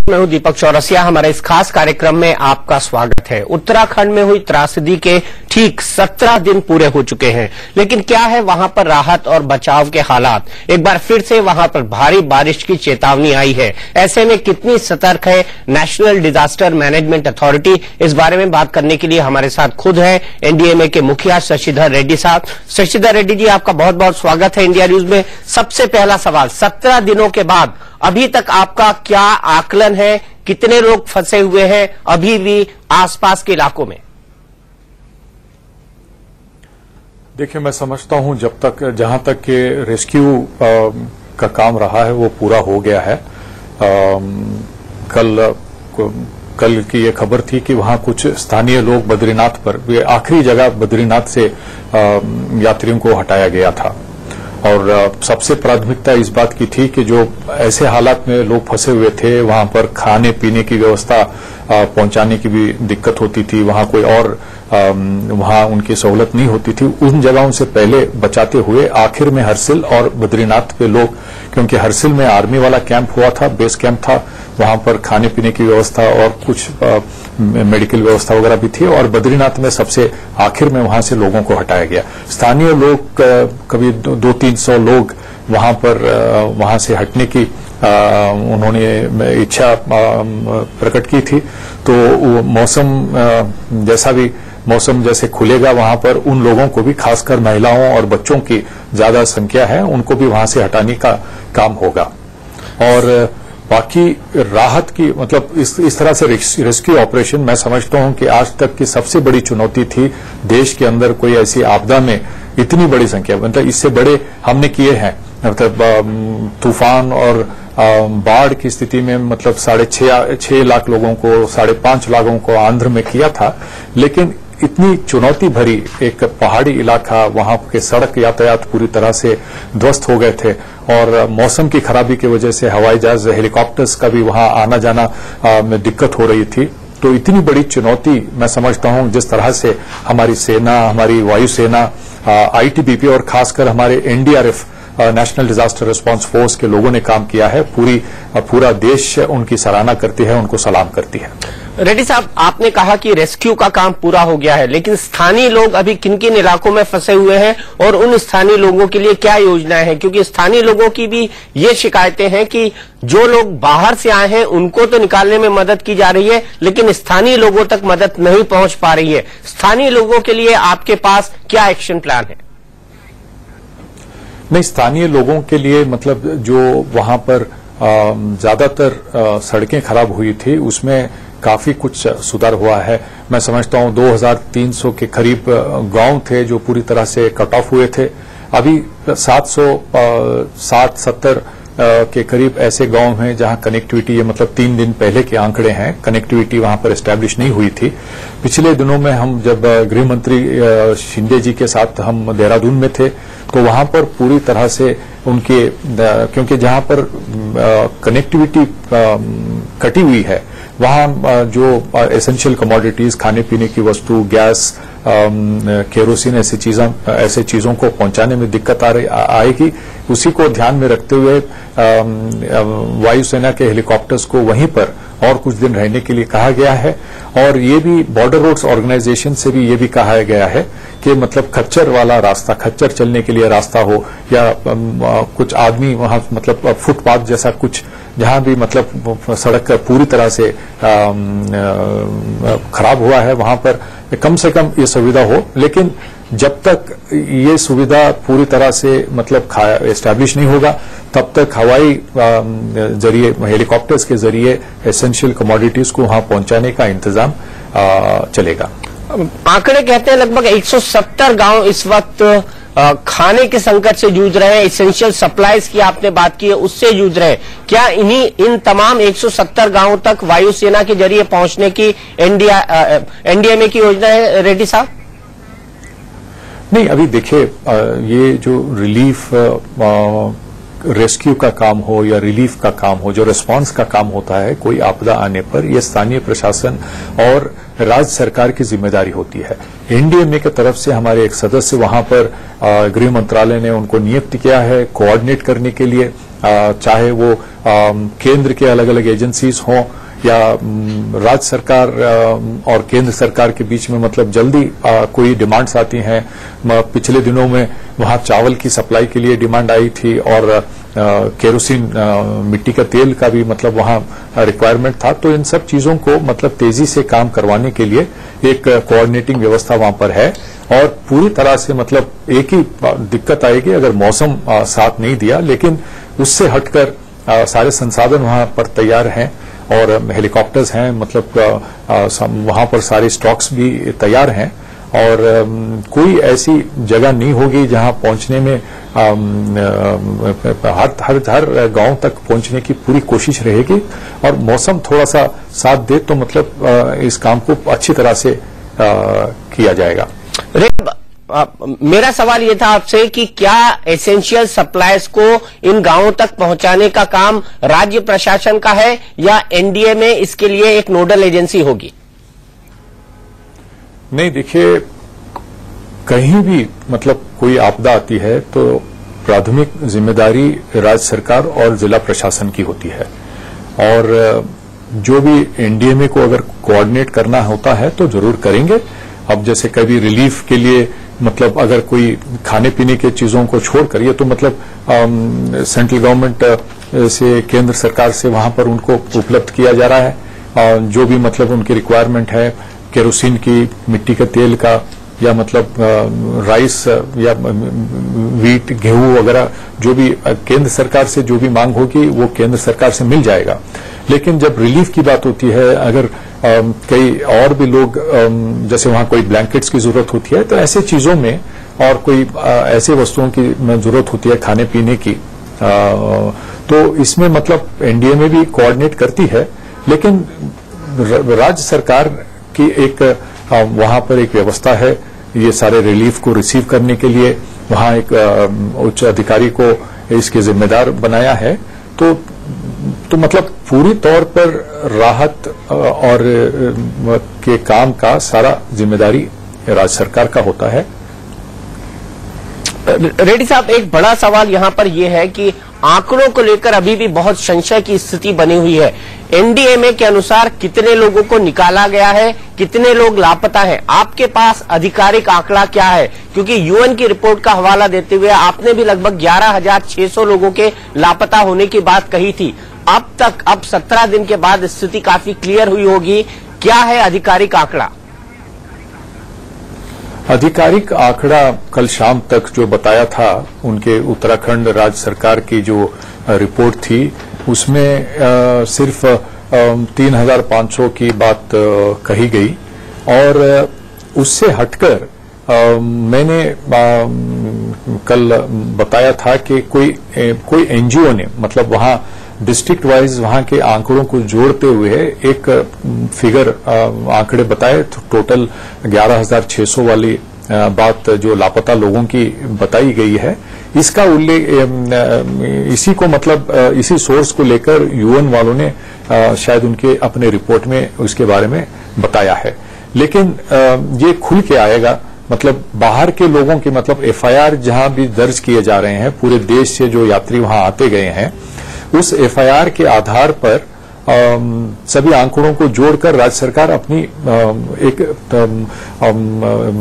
मैं हूं दीपक चौरसिया। हमारे इस खास कार्यक्रम में आपका स्वागत है। उत्तराखंड में हुई त्रासदी के ठीक 17 दिन पूरे हो चुके हैं, लेकिन क्या है वहां पर राहत और बचाव के हालात? एक बार फिर से वहां पर भारी बारिश की चेतावनी आई है। ऐसे में कितनी सतर्क है नेशनल डिजास्टर मैनेजमेंट अथॉरिटी? इस बारे में बात करने के लिए हमारे साथ खुद है एनडीएमए के मुखिया शशिधर रेड्डी साहब। शशिधर रेड्डी जी, आपका बहुत बहुत स्वागत है इंडिया न्यूज में। सबसे पहला सवाल, 17 दिनों के बाद अभी तक आपका क्या आकलन है? कितने लोग फंसे हुए हैं अभी भी आसपास के इलाकों में? देखिए, मैं समझता हूं जहां तक के रेस्क्यू का काम रहा है वो पूरा हो गया है। कल की ये खबर थी कि वहां कुछ स्थानीय लोग बद्रीनाथ पर, ये आखिरी जगह बद्रीनाथ से यात्रियों को हटाया गया था और सबसे प्राथमिकता इस बात की थी कि जो ऐसे हालात में लोग फंसे हुए थे वहां पर खाने पीने की व्यवस्था पहुंचाने की भी दिक्कत होती थी, वहां कोई और वहां उनकी सहूलत नहीं होती थी। उन जगहों से पहले बचाते हुए आखिर में हरसिल और बद्रीनाथ पे लोग, क्योंकि हरसिल में आर्मी वाला कैंप हुआ था, बेस कैंप था, वहां पर खाने पीने की व्यवस्था और कुछ मेडिकल व्यवस्था वगैरह भी थी, और बद्रीनाथ में सबसे आखिर में वहां से लोगों को हटाया गया। स्थानीय लोग कभी 200-300 लोग वहां से हटने की उन्होंने इच्छा प्रकट की थी। तो मौसम जैसे खुलेगा वहां पर उन लोगों को भी, खासकर महिलाओं और बच्चों की ज्यादा संख्या है, उनको भी वहां से हटाने का काम होगा। और बाकी राहत की मतलब इस तरह से रेस्क्यू ऑपरेशन, मैं समझता हूं कि आज तक की सबसे बड़ी चुनौती थी देश के अंदर कोई ऐसी आपदा में इतनी बड़ी संख्या, मतलब इससे बड़े हमने किए हैं। मतलब तूफान और बाढ़ की स्थिति में मतलब 6.5 लाख लोगों को, 5.5 लाखों को आंध्र में किया था, लेकिन इतनी चुनौती भरी एक पहाड़ी इलाका, वहां के सड़क यातायात पूरी तरह से ध्वस्त हो गए थे और मौसम की खराबी की वजह से हवाई जहाज, हेलीकॉप्टर्स का भी वहां आना जाना में दिक्कत हो रही थी। तो इतनी बड़ी चुनौती मैं समझता हूं जिस तरह से हमारी सेना, हमारी वायुसेना, आईटीबीपी और खासकर हमारे NDRF, national disaster response force के लोगों ने काम किया है, पूरा देश उनकी सराहना करती है, उनको सलाम करती है। रेड्डी साहब, आपने कहा कि रेस्क्यू का काम पूरा हो गया है, लेकिन स्थानीय लोग अभी किन किन इलाकों में फंसे हुए हैं और उन स्थानीय लोगों के लिए क्या योजनाएं हैं? क्योंकि स्थानीय लोगों की भी ये शिकायतें हैं कि जो लोग बाहर से आए हैं उनको तो निकालने में मदद की जा रही है, लेकिन स्थानीय लोगों तक मदद नहीं पहुंच पा रही है। स्थानीय लोगों के लिए आपके पास क्या एक्शन प्लान है? नहीं, स्थानीय लोगों के लिए मतलब जो वहां पर ज्यादातर सड़कें खराब हुई थी उसमें काफी कुछ सुधार हुआ है। मैं समझता हूं 2300 के करीब गांव थे जो पूरी तरह से कट ऑफ हुए थे। अभी 760-70 के करीब ऐसे गांव हैं जहां कनेक्टिविटी, ये मतलब 3 दिन पहले के आंकड़े हैं, कनेक्टिविटी वहां पर एस्टैब्लिश नहीं हुई थी। पिछले दिनों में हम जब गृह मंत्री शिंदे जी के साथ हम देहरादून में थे तो वहां पर पूरी तरह से उनके, क्योंकि जहां पर कनेक्टिविटी कटी हुई है वहां जो एसेंशियल कमोडिटीज, खाने पीने की वस्तु, गैस, केरोसिन, ऐसे चीजों को पहुंचाने में दिक्कत आएगी। उसी को ध्यान में रखते हुए वायुसेना के हेलीकॉप्टर्स को वहीं पर और कुछ दिन रहने के लिए कहा गया है। और ये भी बॉर्डर रोड्स ऑर्गेनाइजेशन से भी ये भी कहा गया है कि मतलब खच्चर वाला रास्ता, खच्चर चलने के लिए रास्ता हो, या कुछ आदमी वहां मतलब फुटपाथ जैसा कुछ, जहां भी मतलब सड़क पूरी तरह से खराब हुआ है वहां पर कम से कम ये सुविधा हो। लेकिन जब तक ये सुविधा पूरी तरह से मतलब एस्टैब्लिश नहीं होगा तब तक हवाई जरिए, हेलीकॉप्टर्स के जरिए एसेंशियल कमोडिटीज को वहां पहुंचाने का इंतजाम चलेगा। आंकड़े कहते हैं लगभग 170 गांव इस वक्त खाने के संकट से जूझ रहे हैं। एसेंशियल सप्लाईज की आपने बात की है, उससे जूझ रहे हैं। क्या इन तमाम 170 गांवों तक वायुसेना के जरिए पहुंचने की एनडीएमए की योजना है रेड्डी साहब? नहीं, अभी देखिए, ये जो रिलीफ रेस्क्यू का काम हो या रिलीफ का काम हो, जो रिस्पांस का काम होता है कोई आपदा आने पर, यह स्थानीय प्रशासन और राज्य सरकार की जिम्मेदारी होती है। एनडीएमए की तरफ से हमारे एक सदस्य वहां पर गृह मंत्रालय ने उनको नियुक्त किया है कोऑर्डिनेट करने के लिए, चाहे वो केंद्र के अलग अलग एजेंसीज हों या राज्य सरकार और केंद्र सरकार के बीच में मतलब जल्दी कोई डिमांड्स आती हैं। पिछले दिनों में वहां चावल की सप्लाई के लिए डिमांड आई थी और केरोसिन मिट्टी का तेल का भी मतलब वहां रिक्वायरमेंट था। तो इन सब चीजों को मतलब तेजी से काम करवाने के लिए एक कोऑर्डिनेटिंग व्यवस्था वहां पर है और पूरी तरह से मतलब एक ही दिक्कत आएगी अगर मौसम साथ नहीं दिया, लेकिन उससे हटकर सारे संसाधन वहां पर तैयार हैं और हेलीकॉप्टर्स हैं, मतलब वहां पर सारे स्टॉक्स भी तैयार हैं और कोई ऐसी जगह नहीं होगी जहां पहुंचने में हर गांव तक पहुंचने की पूरी कोशिश रहेगी और मौसम थोड़ा सा साथ दे तो मतलब इस काम को अच्छी तरह से किया जाएगा। मेरा सवाल ये था आपसे कि क्या एसेंशियल सप्लाईज को इन गांवों तक पहुंचाने का काम राज्य प्रशासन का है या एनडीए में इसके लिए एक नोडल एजेंसी होगी? नहीं, देखिए कहीं भी मतलब कोई आपदा आती है तो प्राथमिक जिम्मेदारी राज्य सरकार और जिला प्रशासन की होती है और जो भी एनडीएमए को अगर कोऑर्डिनेट करना होता है तो जरूर करेंगे। अब जैसे कभी रिलीफ के लिए मतलब अगर कोई खाने पीने की चीजों को छोड़ करिए तो मतलब सेंट्रल गवर्नमेंट से केंद्र सरकार से वहां पर उनको उपलब्ध किया जा रहा है जो भी मतलब उनकी रिक्वायरमेंट है, केरोसिन की, मिट्टी के तेल का या मतलब राइस या वीट, गेहूं वगैरह जो भी केंद्र सरकार से जो भी मांग होगी वो केंद्र सरकार से मिल जाएगा। लेकिन जब रिलीफ की बात होती है, अगर कई और भी लोग जैसे वहां कोई ब्लैंकेट्स की जरूरत होती है तो ऐसे चीजों में और कोई ऐसे वस्तुओं की जरूरत होती है खाने पीने की, तो इसमें मतलब एनडीएमए भी कोऑर्डिनेट करती है। लेकिन राज्य सरकार की एक वहां पर एक व्यवस्था है ये सारे रिलीफ को रिसीव करने के लिए, वहां एक उच्च अधिकारी को इसके जिम्मेदार बनाया है। तो मतलब पूरी तौर पर राहत और के काम का सारा जिम्मेदारी राज्य सरकार का होता है। रेड्डी साहब, एक बड़ा सवाल यहां पर यह है कि आंकड़ों को लेकर अभी भी बहुत संशय की स्थिति बनी हुई है। एनडीएमए के अनुसार कितने लोगों को निकाला गया है, कितने लोग लापता हैं? आपके पास आधिकारिक आंकड़ा क्या है? क्योंकि यूएन की रिपोर्ट का हवाला देते हुए आपने भी लगभग 11,600 लोगों के लापता होने की बात कही थी। अब तक 17 दिन के बाद स्थिति काफी क्लियर हुई होगी, क्या है आधिकारिक आंकड़ा? आधिकारिक आंकड़ा कल शाम तक जो बताया था उनके उत्तराखंड राज्य सरकार की जो रिपोर्ट थी उसमें सिर्फ 3,500 की बात कही गई और उससे हटकर मैंने कल बताया था कि कोई एनजीओ ने मतलब वहां डिस्ट्रिक्ट वाइज वहां के आंकड़ों को जोड़ते हुए एक फिगर आंकड़े बताए, तो टोटल 11,600 वाली बात जो लापता लोगों की बताई गई है, इसका उल्लेख इसी को मतलब इसी सोर्स को लेकर यूएन वालों ने शायद उनके अपने रिपोर्ट में उसके बारे में बताया है। लेकिन ये खुल के आएगा मतलब बाहर के लोगों की मतलब एफआईआर जहां भी दर्ज किए जा रहे हैं पूरे देश से जो यात्री वहां आते गए हैं, उस एफआईआर के आधार पर सभी आंकड़ों को जोड़कर राज्य सरकार अपनी एक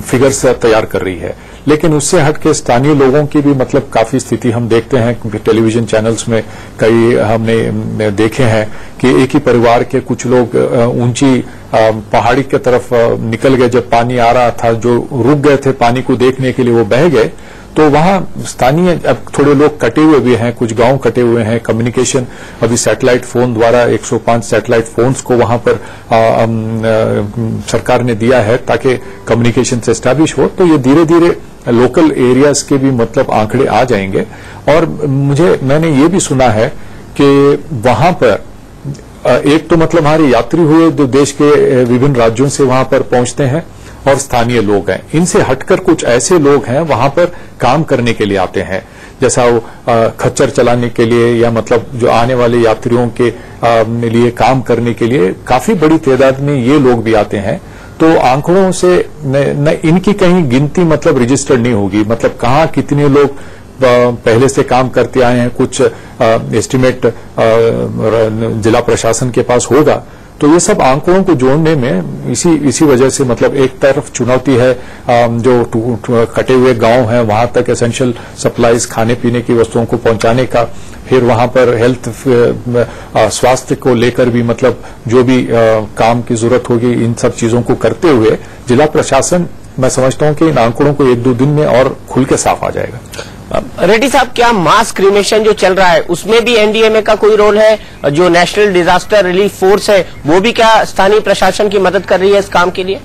फिगर्स तैयार कर रही है। लेकिन उससे हट के स्थानीय लोगों की भी मतलब काफी स्थिति हम देखते हैं क्योंकि टेलीविजन चैनल्स में कई हमने देखे हैं कि एक ही परिवार के कुछ लोग ऊंची पहाड़ी की तरफ निकल गए, जब पानी आ रहा था जो रुक गए थे पानी को देखने के लिए वो बह गए, तो वहां स्थानीय अब थोड़े लोग कटे हुए भी हैं, कुछ गांव कटे हुए हैं। कम्युनिकेशन अभी सैटेलाइट फोन द्वारा 105 सैटेलाइट फोन्स को वहां पर सरकार ने दिया है ताकि कम्युनिकेशन से एस्टैब्लिश हो। तो ये धीरे धीरे लोकल एरियाज के भी मतलब आंकड़े आ जाएंगे। और मैंने ये भी सुना है कि वहां पर एक तो मतलब हमारे यात्री हुए जो देश के विभिन्न राज्यों से वहां पर पहुंचते हैं और स्थानीय लोग हैं, इनसे हटकर कुछ ऐसे लोग हैं वहां पर काम करने के लिए आते हैं जैसा वो खच्चर चलाने के लिए या मतलब जो आने वाले यात्रियों के लिए काम करने के लिए काफी बड़ी तादाद में ये लोग भी आते हैं। तो आंकड़ों से न इनकी कहीं गिनती मतलब रजिस्टर्ड नहीं होगी, मतलब कहाँ कितने लोग पहले से काम करते आए हैं, कुछ एस्टिमेट जिला प्रशासन के पास होगा। तो ये सब आंकड़ों को जोड़ने में इसी वजह से मतलब एक तरफ चुनौती है जो कटे हुए गांव हैं वहां तक एसेंशियल सप्लाईज खाने पीने की वस्तुओं को पहुंचाने का, फिर वहां पर हेल्थ स्वास्थ्य को लेकर भी मतलब जो भी काम की जरूरत होगी इन सब चीजों को करते हुए जिला प्रशासन, मैं समझता हूं कि इन आंकड़ों को 1-2 दिन में और खुल के साफ आ जाएगा। रेड्डी साहब, क्या मास क्रिमेशन जो चल रहा है उसमें भी एनडीएमए का कोई रोल है? जो नेशनल डिजास्टर रिलीफ फोर्स है वो भी क्या स्थानीय प्रशासन की मदद कर रही है इस काम के लिए?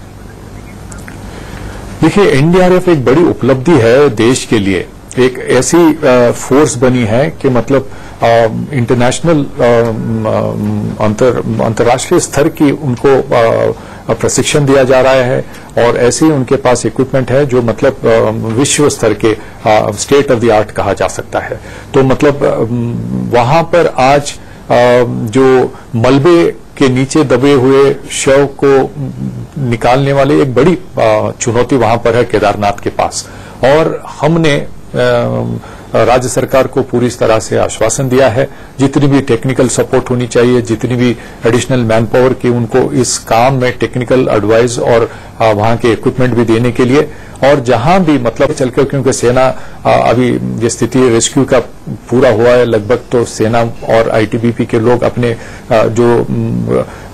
देखिए, एनडीआरएफ एक बड़ी उपलब्धि है देश के लिए। एक ऐसी फोर्स बनी है कि मतलब इंटरनेशनल अंतर्राष्ट्रीय स्तर की उनको प्रशिक्षण दिया जा रहा है और ऐसे ही उनके पास इक्विपमेंट है जो मतलब विश्व स्तर के स्टेट ऑफ द आर्ट कहा जा सकता है। तो मतलब वहां पर आज जो मलबे के नीचे दबे हुए शव को निकालने वाली एक बड़ी चुनौती वहां पर है केदारनाथ के पास, और हमने राज्य सरकार को पूरी तरह से आश्वासन दिया है जितनी भी टेक्निकल सपोर्ट होनी चाहिए, जितनी भी एडिशनल मैन पावर की उनको इस काम में टेक्निकल एडवाइस और वहां के इक्विपमेंट भी देने के लिए, और जहां भी मतलब चलकर, क्योंकि सेना अभी ये स्थिति रेस्क्यू का पूरा हुआ है लगभग, तो सेना और आईटीबीपी के लोग अपने जो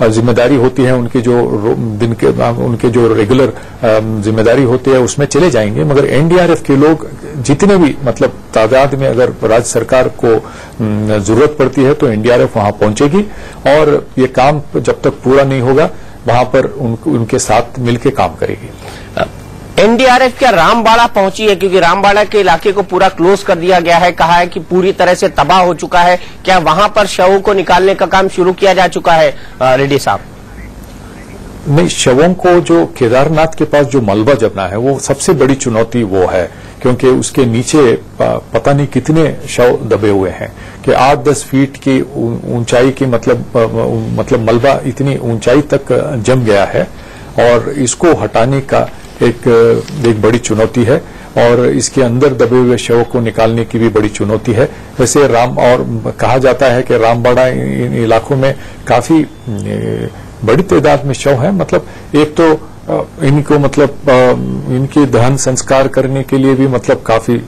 जिम्मेदारी होती है उनकी जो दिन के उनके जो रेगुलर जिम्मेदारी होती है उसमें चले जाएंगे, मगर एनडीआरएफ के लोग जितने भी मतलब तादाद में अगर राज्य सरकार को जरूरत पड़ती है तो एनडीआरएफ वहां पहुंचेगी और ये काम जब तक पूरा नहीं होगा वहां पर उनके साथ मिलकर काम करेगी। एनडीआरएफ क्या रामबाड़ा पहुंची है? क्योंकि रामबाड़ा के इलाके को पूरा क्लोज कर दिया गया है, कहा है कि पूरी तरह से तबाह हो चुका है। क्या वहां पर शवों को निकालने का काम शुरू किया जा चुका है रेड्डी साहब? नहीं, शवों को जो केदारनाथ के पास जो मलबा जमना है वो सबसे बड़ी चुनौती वो है, क्योंकि उसके नीचे पता नहीं कितने शव दबे हुए हैं कि 8-10 फीट की ऊंचाई की मतलब मलबा इतनी ऊंचाई तक जम गया है और इसको हटाने का एक बड़ी चुनौती है और इसके अंदर दबे हुए शव को निकालने की भी बड़ी चुनौती है। वैसे और कहा जाता है कि रामबाड़ा इन इलाकों में काफी बड़ी तादाद में शव है, मतलब एक तो इनको मतलब इनके दहन संस्कार करने के लिए भी मतलब काफी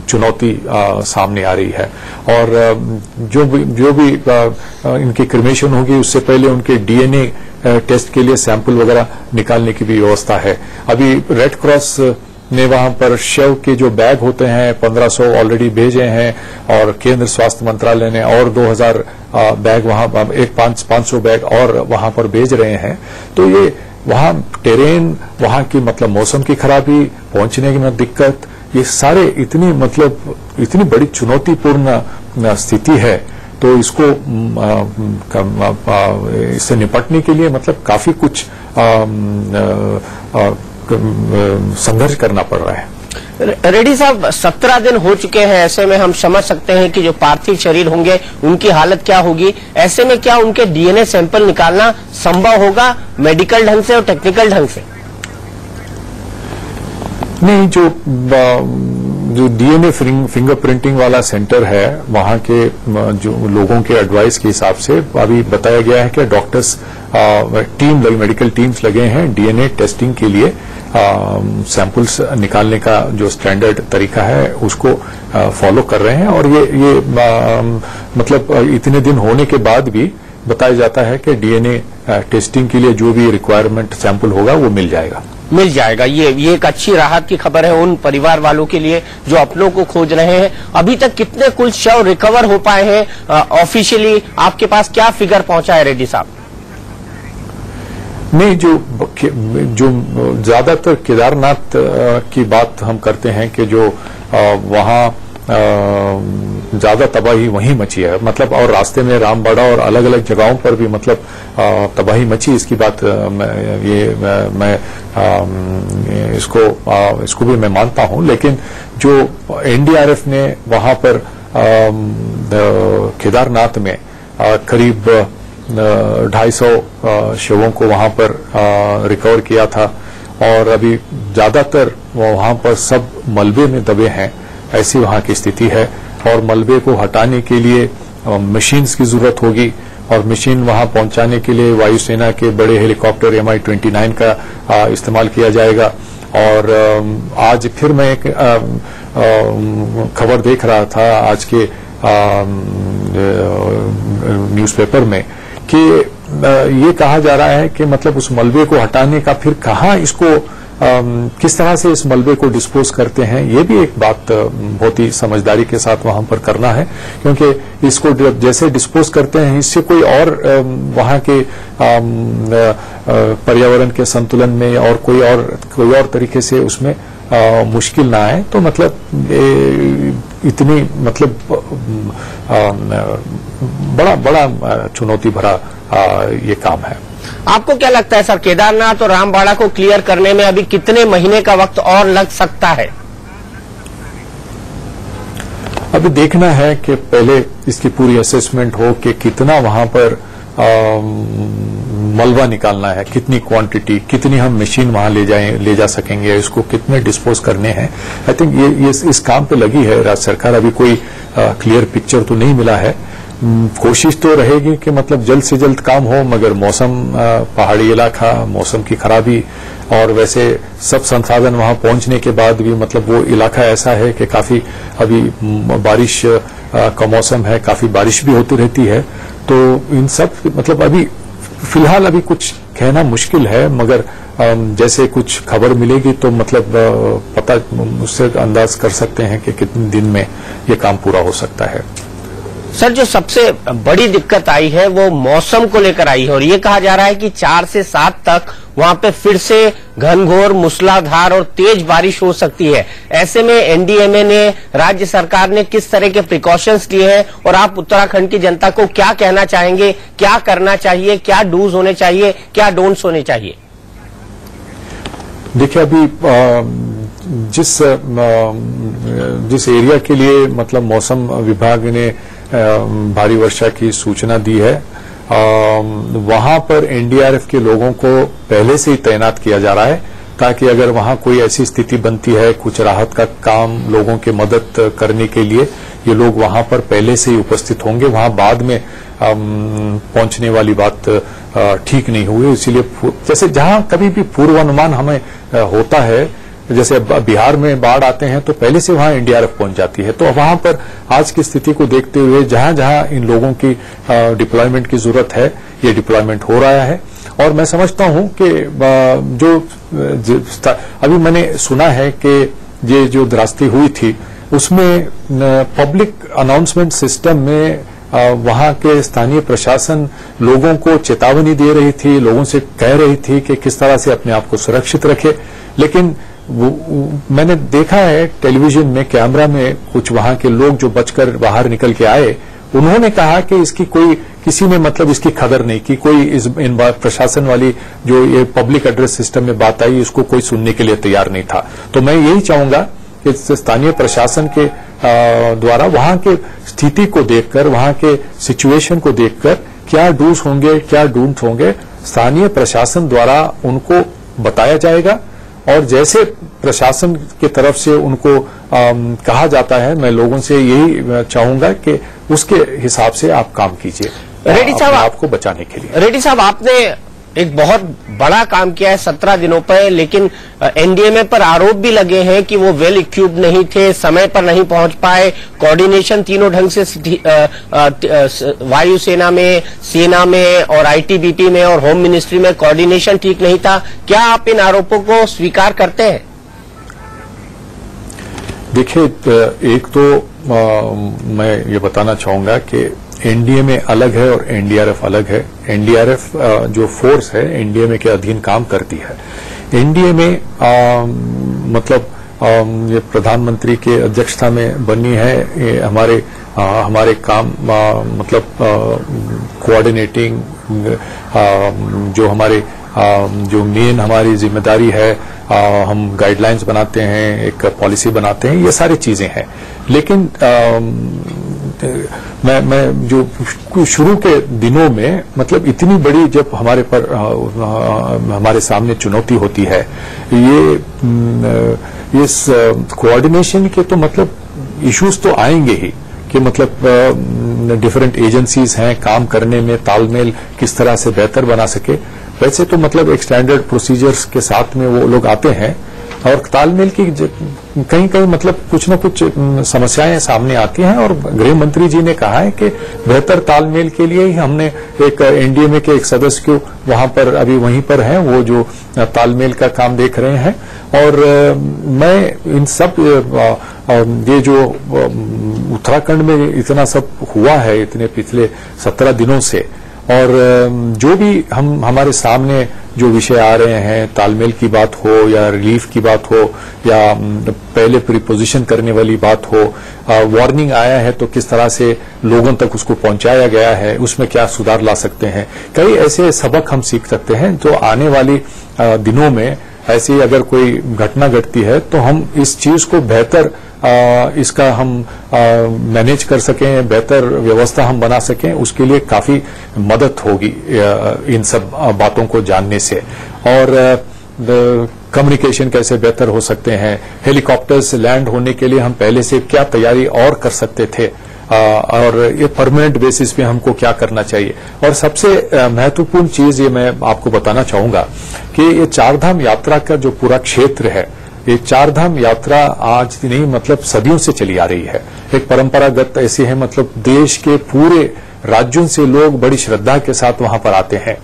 चुनौती सामने आ रही है, और जो भी इनकी क्रिमेशन होगी उससे पहले उनके डीएनए टेस्ट के लिए सैंपल वगैरह निकालने की भी व्यवस्था है। अभी रेड क्रॉस ने वहां पर शव के जो बैग होते हैं 1500 ऑलरेडी भेजे हैं और केंद्र स्वास्थ्य मंत्रालय ने और 2000 बैग वहां 500 बैग और वहां पर भेज रहे हैं। तो ये वहां टेरेन, वहां की मतलब मौसम की खराबी, पहुंचने में दिक्कत, ये सारे इतनी बड़ी चुनौतीपूर्ण स्थिति है, तो इसको इससे निपटने के लिए मतलब काफी कुछ संघर्ष करना पड़ रहा है। रेड्डी साहब, 17 दिन हो चुके हैं, ऐसे में हम समझ सकते हैं कि जो पार्थिव शरीर होंगे उनकी हालत क्या होगी। ऐसे में क्या उनके डीएनए सैंपल निकालना संभव होगा मेडिकल ढंग से और टेक्निकल ढंग से? नहीं, जो डीएनए फिंगरप्रिंटिंग वाला सेंटर है वहां के जो लोगों के एडवाइस के हिसाब से अभी बताया गया है कि डॉक्टर्स मेडिकल टीम्स लगे हैं डीएनए टेस्टिंग के लिए। सैंपल्स निकालने का जो स्टैंडर्ड तरीका है उसको फॉलो कर रहे हैं, और ये मतलब इतने दिन होने के बाद भी बताया जाता है कि डीएनए टेस्टिंग के लिए जो भी रिक्वायरमेंट सैंपल होगा वो मिल जाएगा। ये एक अच्छी राहत की खबर है उन परिवार वालों के लिए जो अपनों को खोज रहे हैं। अभी तक कितने कुल शव रिकवर हो पाए हैं ऑफिशियली? आपके पास क्या फिगर पहुंचा है रेड्डी साहब? नहीं, जो ज्यादातर केदारनाथ की बात हम करते हैं कि जो वहां ज्यादा तबाही वहीं मची है, मतलब और रास्ते में रामबाड़ा और अलग अलग जगहों पर भी मतलब तबाही मची। इसकी बात मैं इसको भी मैं मानता हूं, लेकिन जो एनडीआरएफ ने वहां पर केदारनाथ में करीब 250 शवों को वहां पर रिकवर किया था और अभी ज्यादातर वहां पर सब मलबे में दबे हैं, ऐसी वहां की स्थिति है। और मलबे को हटाने के लिए मशीन्स की जरूरत होगी और मशीन वहां पहुंचाने के लिए वायुसेना के बड़े हेलीकॉप्टर Mi-29 का इस्तेमाल किया जाएगा। और आज फिर मैं एक खबर देख रहा था आज के न्यूज़पेपर में कि ये कहा जा रहा है कि मतलब उस मलबे को हटाने का फिर कहाँ इसको किस तरह से इस मलबे को डिस्पोज करते हैं, ये भी एक बात बहुत ही समझदारी के साथ वहां पर करना है, क्योंकि इसको जैसे डिस्पोज करते हैं इससे कोई और वहां के पर्यावरण के संतुलन में और कोई और तरीके से उसमें मुश्किल ना आए। तो मतलब इतनी मतलब बड़ा चुनौती भरा ये काम है। आपको क्या लगता है सर, केदारनाथ और रामबाड़ा को क्लियर करने में अभी कितने महीने का वक्त और लग सकता है? अभी देखना है कि पहले इसकी पूरी असेसमेंट हो कि कितना वहां पर मलबा निकालना है, कितनी क्वांटिटी, कितनी हम मशीन वहां ले जा सकेंगे, इसको कितने डिस्पोज करने हैं। आई थिंक ये इस काम पे लगी है राज्य सरकार। अभी कोई क्लियर पिक्चर तो नहीं मिला है। कोशिश तो रहेगी कि मतलब जल्द से जल्द काम हो, मगर मौसम पहाड़ी इलाका, मौसम की खराबी और वैसे सब संसाधन वहां पहुंचने के बाद भी मतलब वो इलाका ऐसा है कि काफी अभी बारिश का मौसम है, काफी बारिश भी होती रहती है। तो इन सब मतलब अभी फिलहाल अभी कुछ कहना मुश्किल है, मगर जैसे कुछ खबर मिलेगी तो मतलब पता उससे अंदाज कर सकते हैं कि कितने दिन में ये काम पूरा हो सकता है। सर, जो सबसे बड़ी दिक्कत आई है वो मौसम को लेकर आई है और ये कहा जा रहा है कि 4 से 7 तक वहां पे फिर से घनघोर मूसलाधार और तेज बारिश हो सकती है। ऐसे में एनडीएमए ने, राज्य सरकार ने किस तरह के प्रिकॉशंस लिए हैं और आप उत्तराखंड की जनता को क्या कहना चाहेंगे, क्या करना चाहिए, क्या डूज होने चाहिए, क्या डोंट्स होने चाहिए? देखिए, अभी जिस एरिया के लिए मतलब मौसम विभाग ने भारी वर्षा की सूचना दी है, वहां पर एनडीआरएफ के लोगों को पहले से ही तैनात किया जा रहा है, ताकि अगर वहां कोई ऐसी स्थिति बनती है, कुछ राहत का काम लोगों की मदद करने के लिए ये लोग वहां पर पहले से ही उपस्थित होंगे। वहां बाद में पहुंचने वाली बात ठीक नहीं हुई। इसीलिए जैसे जहां कभी भी पूर्वानुमान हमें होता है, जैसे बिहार में बाढ़ आते हैं तो पहले से वहां एनडीआरएफ पहुंच जाती है। तो वहां पर आज की स्थिति को देखते हुए जहां जहां इन लोगों की डिप्लॉयमेंट की जरूरत है, ये डिप्लॉयमेंट हो रहा है। और मैं समझता हूं कि अभी मैंने सुना है कि ये जो त्रासदी हुई थी उसमें पब्लिक अनाउंसमेंट सिस्टम में वहां के स्थानीय प्रशासन लोगों को चेतावनी दे रही थी, लोगों से कह रही थी कि किस तरह से अपने आप को सुरक्षित रखे। लेकिन मैंने देखा है टेलीविजन में, कैमरा में, कुछ वहां के लोग जो बचकर बाहर निकल के आए, उन्होंने कहा कि इसकी किसी ने मतलब इसकी कदर नहीं की। कोई इन प्रशासन वाली जो ये पब्लिक एड्रेस सिस्टम में बात आई, इसको कोई सुनने के लिए तैयार नहीं था। तो मैं यही चाहूंगा कि स्थानीय प्रशासन के द्वारा वहां के स्थिति को देखकर, वहां के सिचुएशन को देखकर क्या डूज होंगे, क्या डोंट्स होंगे, स्थानीय प्रशासन द्वारा उनको बताया जाएगा। और जैसे प्रशासन की तरफ से उनको कहा जाता है, मैं लोगों से यही चाहूंगा कि उसके हिसाब से आप काम कीजिए रेड्डी साहब, आपको बचाने के लिए। रेड्डी साहब, आपने एक बहुत बड़ा काम किया है 17 दिनों पर, लेकिन एनडीएमए पर आरोप भी लगे हैं कि वो वेल इक्विप्ड नहीं थे, समय पर नहीं पहुंच पाए, कोऑर्डिनेशन तीनों ढंग से वायुसेना में, सेना में और आईटीबीपी में और होम मिनिस्ट्री में कोऑर्डिनेशन ठीक नहीं था। क्या आप इन आरोपों को स्वीकार करते हैं? देखिए, एक तो मैं ये बताना चाहूंगा कि एनडीएमए अलग है और एनडीआरएफ अलग है। एनडीआरएफ जो फोर्स है एनडीएमए के अधीन काम करती है। एनडीएमए मतलब ये प्रधानमंत्री के अध्यक्षता में बनी है। ये हमारे काम मतलब कोऑर्डिनेटिंग जो हमारे जो मेन हमारी जिम्मेदारी है, हम गाइडलाइंस बनाते हैं, एक पॉलिसी बनाते हैं, ये सारी चीजें हैं। लेकिन मैं जो शुरू के दिनों में मतलब इतनी बड़ी जब हमारे सामने चुनौती होती है, ये इस कोऑर्डिनेशन के तो मतलब इश्यूज तो आएंगे ही कि मतलब डिफरेंट एजेंसीज हैं, काम करने में तालमेल किस तरह से बेहतर बना सके। वैसे तो मतलब एक स्टैंडर्ड प्रोसीजर्स के साथ में वो लोग आते हैं और तालमेल की कहीं कहीं मतलब कुछ न कुछ समस्याएं सामने आती हैं। और गृह मंत्री जी ने कहा है कि बेहतर तालमेल के लिए ही हमने एक एनडीएमए के एक सदस्य को वहां पर अभी वहीं पर हैं, वो जो तालमेल का काम देख रहे हैं। और मैं इन सब ये जो उत्तराखंड में इतना सब हुआ है इतने पिछले 17 दिनों से, और जो भी हमारे सामने जो विषय आ रहे हैं, तालमेल की बात हो या रिलीफ की बात हो या पहले प्रीपोजिशन करने वाली बात हो, वार्निंग आया है तो किस तरह से लोगों तक उसको पहुंचाया गया है, उसमें क्या सुधार ला सकते हैं, कई ऐसे सबक हम सीख सकते हैं जो आने वाली दिनों में ऐसी अगर कोई घटना घटती है तो हम इस चीज को बेहतर इसका हम मैनेज कर सकें, बेहतर व्यवस्था हम बना सकें, उसके लिए काफी मदद होगी इन सब बातों को जानने से। और कम्युनिकेशन कैसे बेहतर हो सकते हैं, हेलीकॉप्टर्स लैंड होने के लिए हम पहले से क्या तैयारी और कर सकते थे, और ये परमानेंट बेसिस पे हमको क्या करना चाहिए। और सबसे महत्वपूर्ण चीज ये मैं आपको बताना चाहूंगा कि ये चारधाम यात्रा का जो पूरा क्षेत्र है, ये चारधाम यात्रा आज नहीं मतलब सदियों से चली आ रही है। एक परंपरागत ऐसी है, मतलब देश के पूरे राज्यों से लोग बड़ी श्रद्धा के साथ वहां पर आते हैं।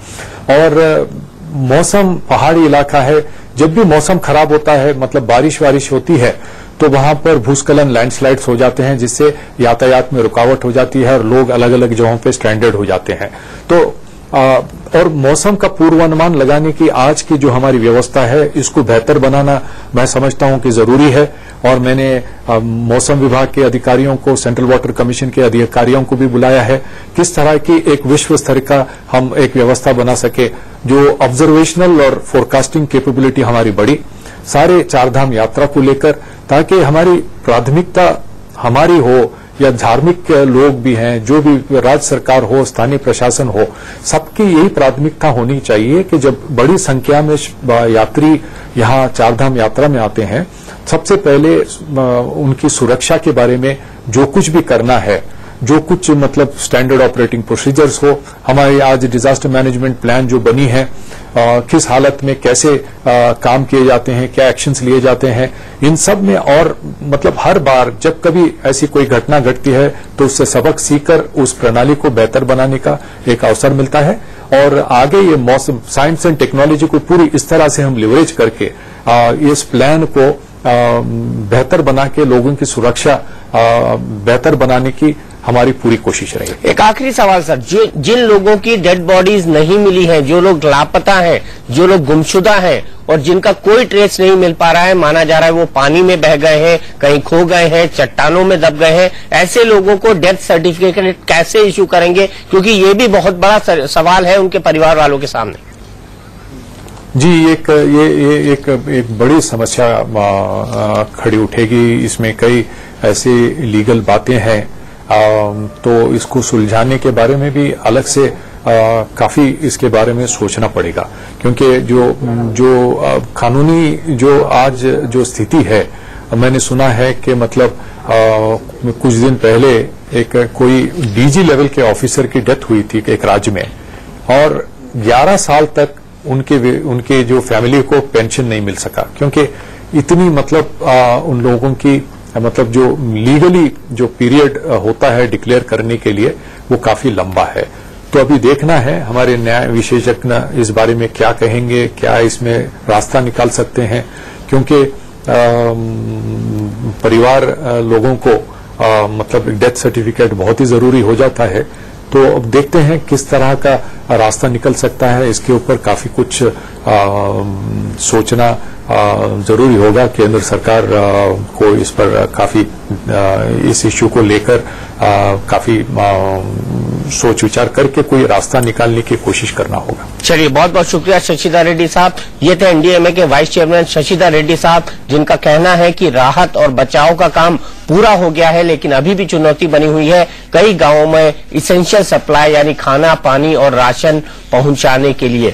और मौसम पहाड़ी इलाका है, जब भी मौसम खराब होता है मतलब बारिश होती है तो वहां पर भूस्खलन लैंडस्लाइड्स हो जाते हैं, जिससे यातायात में रुकावट हो जाती है और लोग अलग अलग जगहों पे स्ट्रैंडेड हो जाते हैं। तो और मौसम का पूर्वानुमान लगाने की आज की जो हमारी व्यवस्था है, इसको बेहतर बनाना मैं समझता हूं कि जरूरी है। और मैंने मौसम विभाग के अधिकारियों को, सेंट्रल वाटर कमीशन के अधिकारियों को भी बुलाया है, किस तरह की एक विश्व स्तर का हम एक व्यवस्था बना सके जो ऑब्जर्वेशनल और फोरकास्टिंग कैपेबिलिटी हमारी बढ़ी सारे चारधाम यात्रा को लेकर, ताकि हमारी प्राथमिकता हमारी हो या धार्मिक लोग भी हैं, जो भी राज्य सरकार हो, स्थानीय प्रशासन हो, सबकी यही प्राथमिकता होनी चाहिए कि जब बड़ी संख्या में यात्री यहाँ चारधाम यात्रा में आते हैं, सबसे पहले उनकी सुरक्षा के बारे में जो कुछ भी करना है, जो कुछ मतलब स्टैंडर्ड ऑपरेटिंग प्रोसीजर्स हो, हमारी आज डिजास्टर मैनेजमेंट प्लान जो बनी है, किस हालत में कैसे काम किए जाते हैं, क्या एक्शंस लिए जाते हैं, इन सब में। और मतलब हर बार जब कभी ऐसी कोई घटना घटती है तो उससे सबक सीखकर उस प्रणाली को बेहतर बनाने का एक अवसर मिलता है। और आगे ये मौसम साइंस एंड टेक्नोलॉजी को पूरी इस तरह से हम लिवरेज करके इस प्लान को बेहतर बना के लोगों की सुरक्षा बेहतर बनाने की हमारी पूरी कोशिश रहेगी। एक आखिरी सवाल सर, जिन लोगों की डेड बॉडीज नहीं मिली हैं, जो लोग लापता हैं, जो लोग गुमशुदा हैं और जिनका कोई ट्रेस नहीं मिल पा रहा है, माना जा रहा है वो पानी में बह गए हैं, कहीं खो गए हैं, चट्टानों में दब गए हैं, ऐसे लोगों को डेथ सर्टिफिकेट कैसे इश्यू करेंगे, क्योंकि ये भी बहुत बड़ा सवाल है उनके परिवार वालों के सामने। जी, एक बड़ी समस्या खड़ी उठेगी। इसमें कई ऐसी लीगल बातें हैं, तो इसको सुलझाने के बारे में भी अलग से काफी इसके बारे में सोचना पड़ेगा, क्योंकि जो कानूनी जो आज जो स्थिति है, मैंने सुना है कि मतलब कुछ दिन पहले एक कोई डीजी लेवल के ऑफिसर की डेथ हुई थी एक राज्य में, और 11 साल तक उनके जो फैमिली को पेंशन नहीं मिल सका, क्योंकि इतनी मतलब उन लोगों की मतलब जो लीगली जो पीरियड होता है डिक्लेयर करने के लिए, वो काफी लंबा है। तो अभी देखना है हमारे न्याय विशेषज्ञ इस बारे में क्या कहेंगे, क्या इसमें रास्ता निकाल सकते हैं, क्योंकि परिवार लोगों को मतलब डेथ सर्टिफिकेट बहुत ही जरूरी हो जाता है। तो अब देखते हैं किस तरह का रास्ता निकल सकता है। इसके ऊपर काफी कुछ सोचना जरूरी होगा। केंद्र सरकार को इस पर काफी इस इश्यू को लेकर काफी सोच विचार करके कोई रास्ता निकालने की कोशिश करना होगा। चलिए, बहुत बहुत शुक्रिया शशिधर रेड्डी साहब। ये थे एनडीएमए के वाइस चेयरमैन शशिधर रेड्डी साहब, जिनका कहना है कि राहत और बचाव का काम पूरा हो गया है, लेकिन अभी भी चुनौती बनी हुई है कई गांवों में इसेंशियल सप्लाई यानी खाना, पानी और राशन पहुंचाने के लिए।